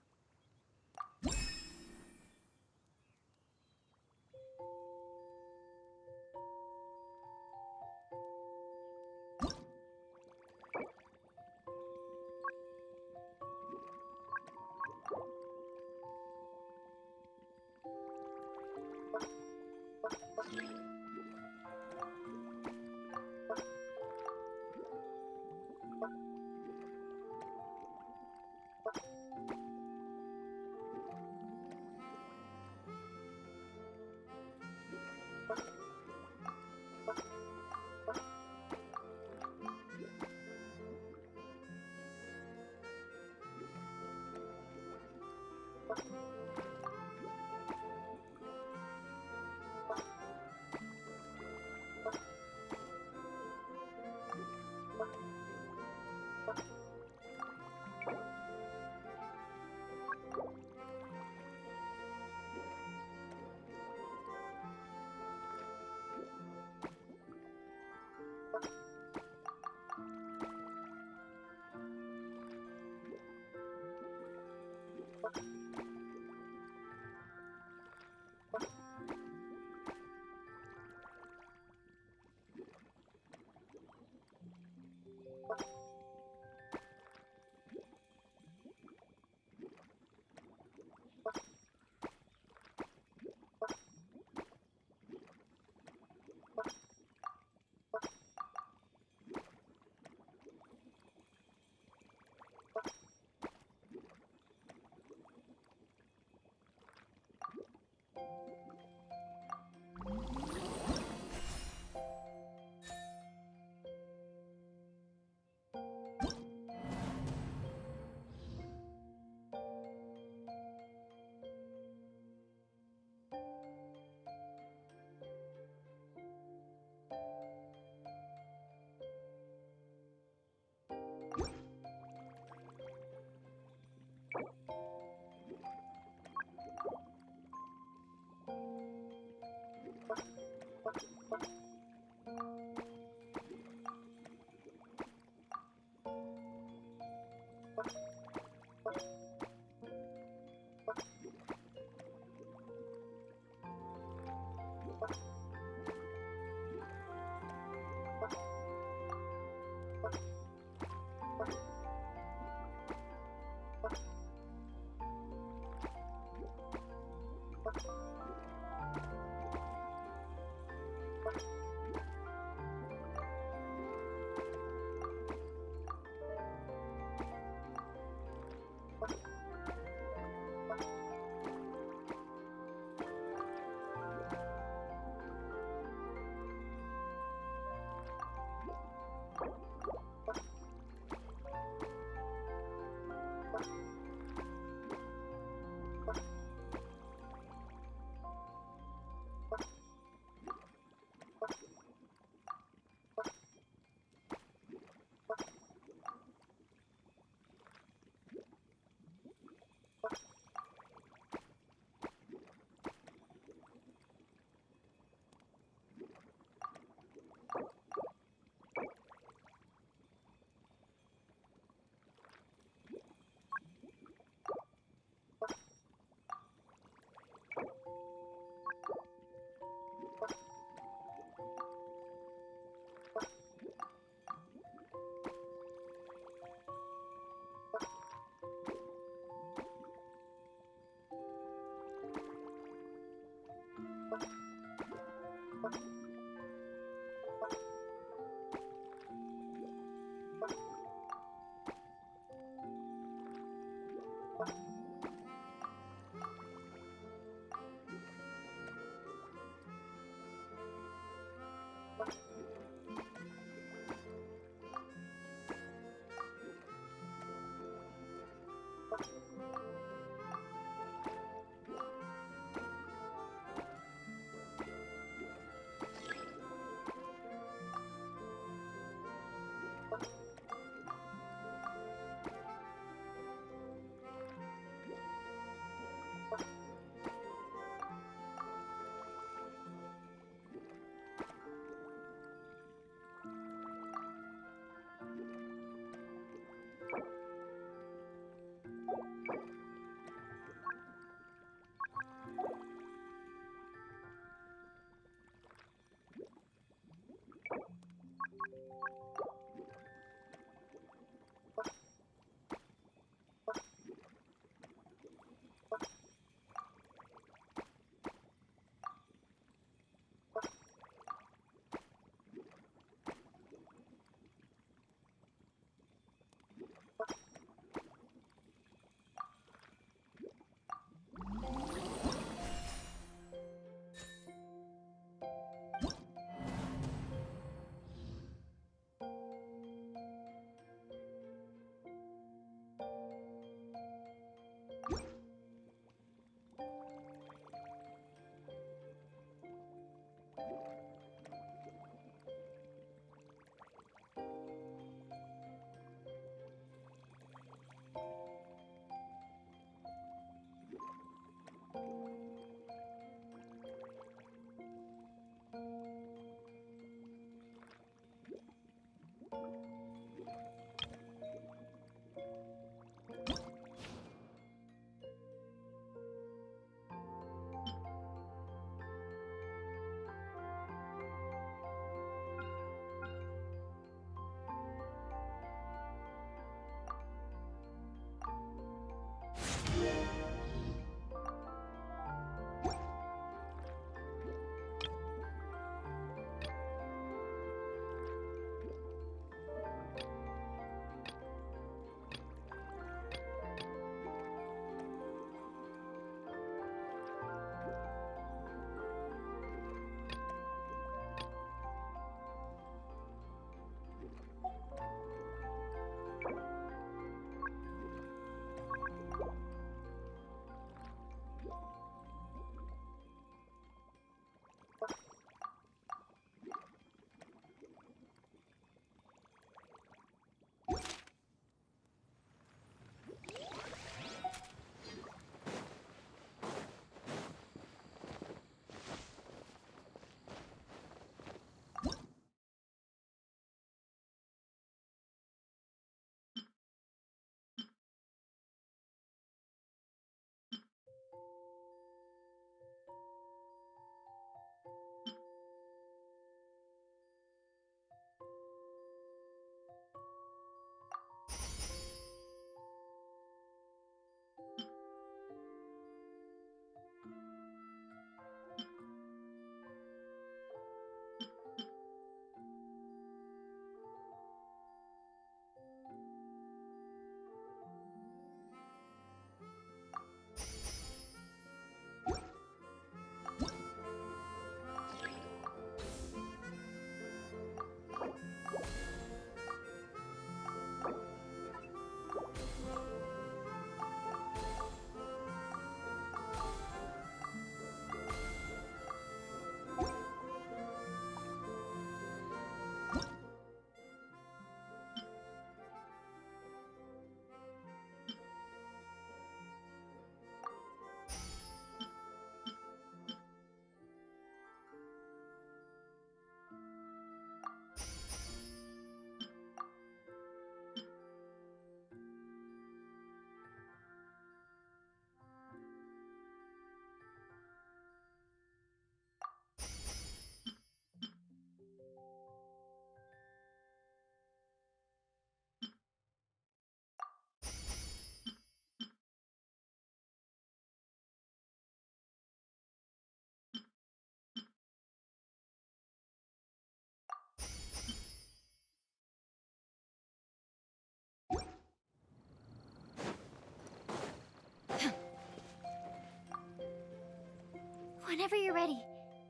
Whenever you're ready,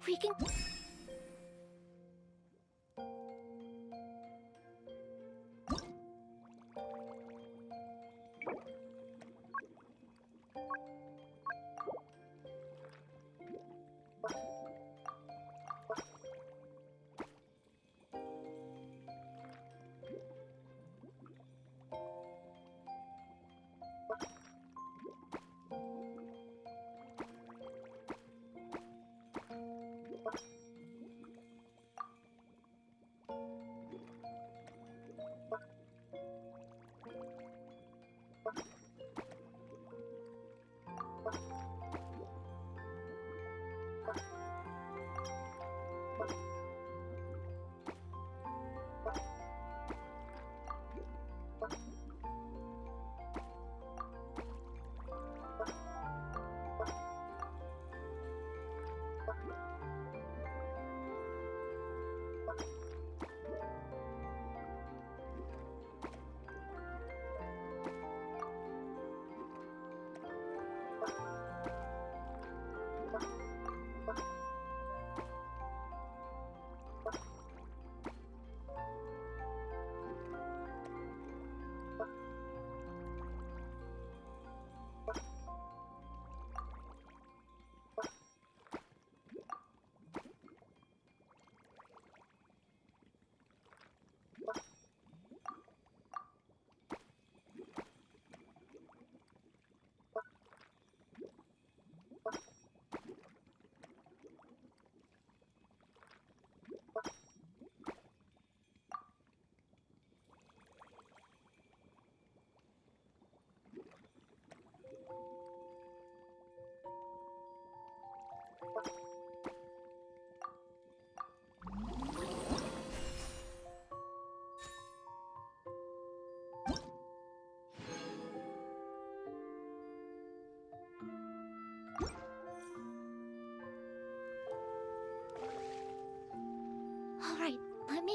we can...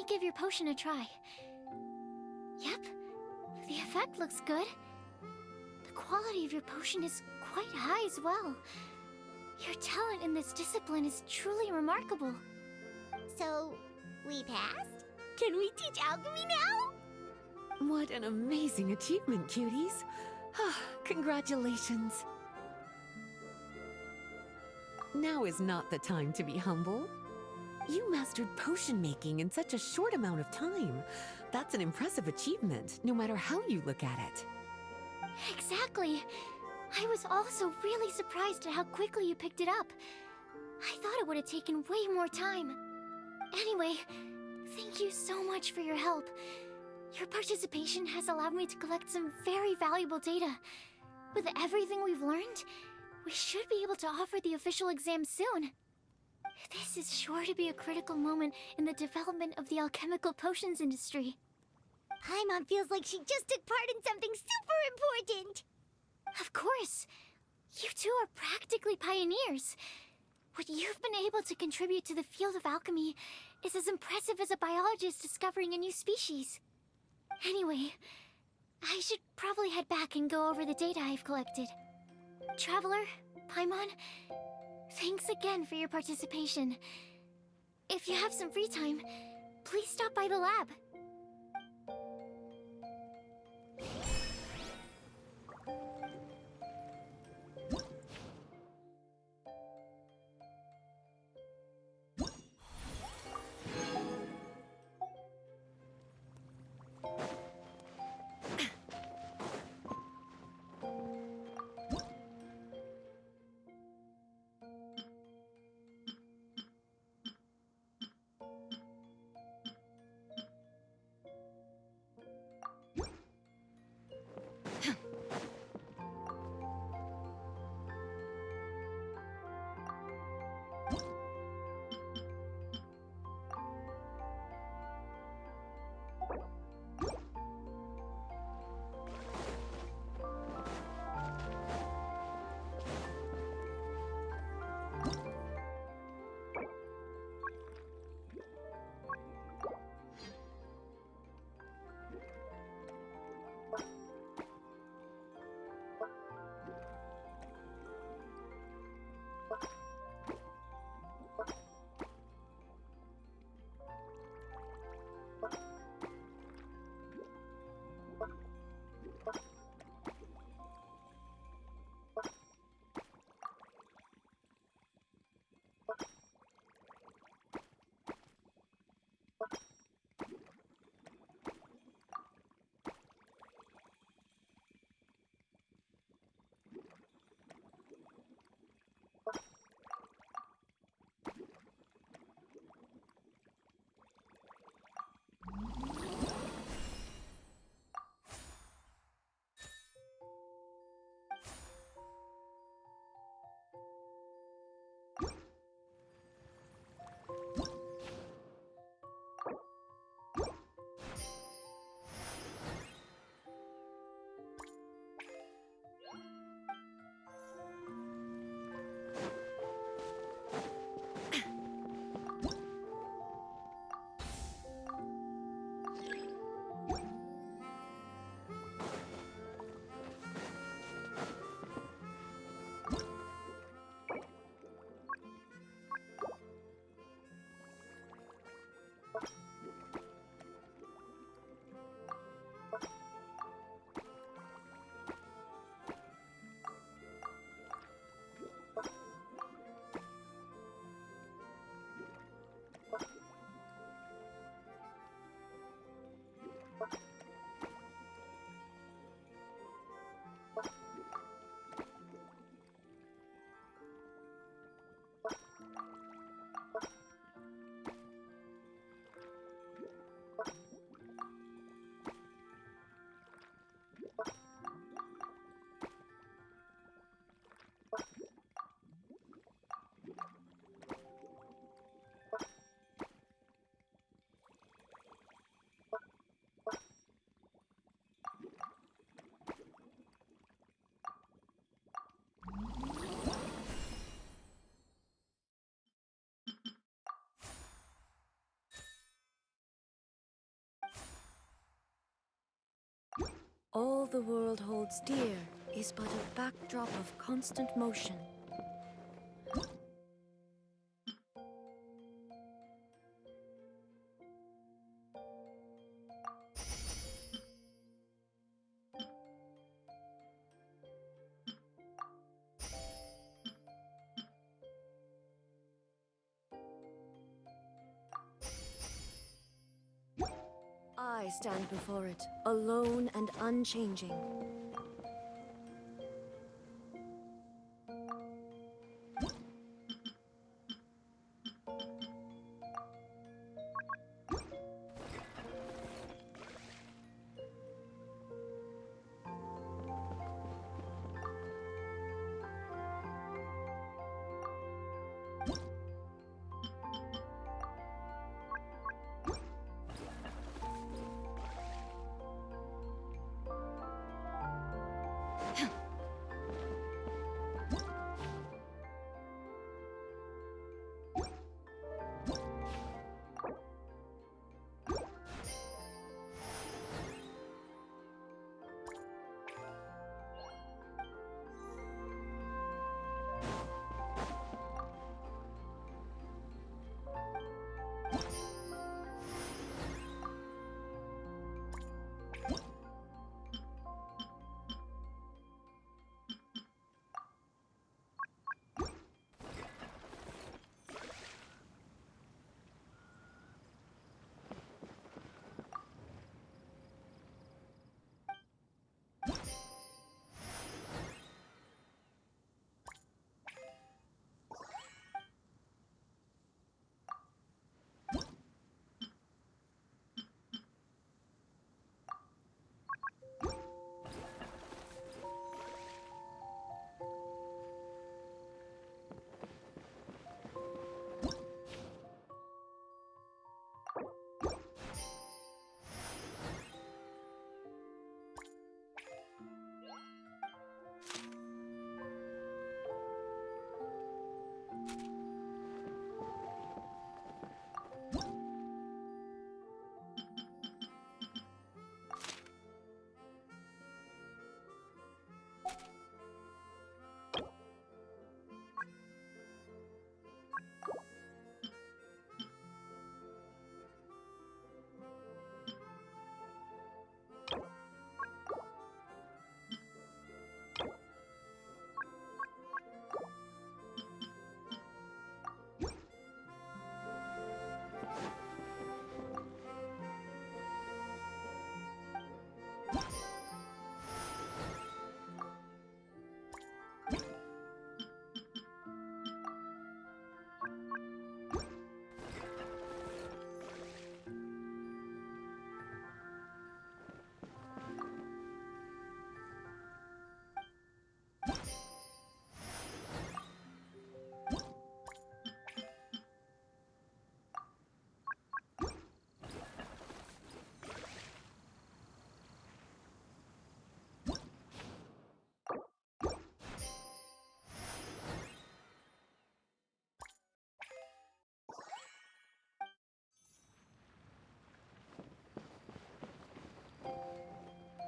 give your potion a try. Yep, the effect looks good. The quality of your potion is quite high as well. Your talent in this discipline is truly remarkable. So, we passed? Can we teach alchemy now? What an amazing achievement, cuties. Congratulations. Now is not the time to be humble. You mastered potion making in such a short amount of time. That's an impressive achievement, no matter how you look at it. Exactly. I was also really surprised at how quickly you picked it up. I thought it would have taken way more time. Anyway, thank you so much for your help. Your participation has allowed me to collect some very valuable data. With everything we've learned, we should be able to offer the official exam soon. This is sure to be a critical moment in the development of the alchemical potions industry. Paimon feels like she just took part in something super important. Of course. You two are practically pioneers. What you've been able to contribute to the field of alchemy is as impressive as a biologist discovering a new species. Anyway, I should probably head back and go over the data I've collected. Traveler, Paimon, thanks again for your participation. If you have some free time, please stop by the lab. All the world holds dear is but a backdrop of constant motion. I stand before it, alone and unchanging.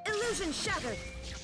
Illusion shattered!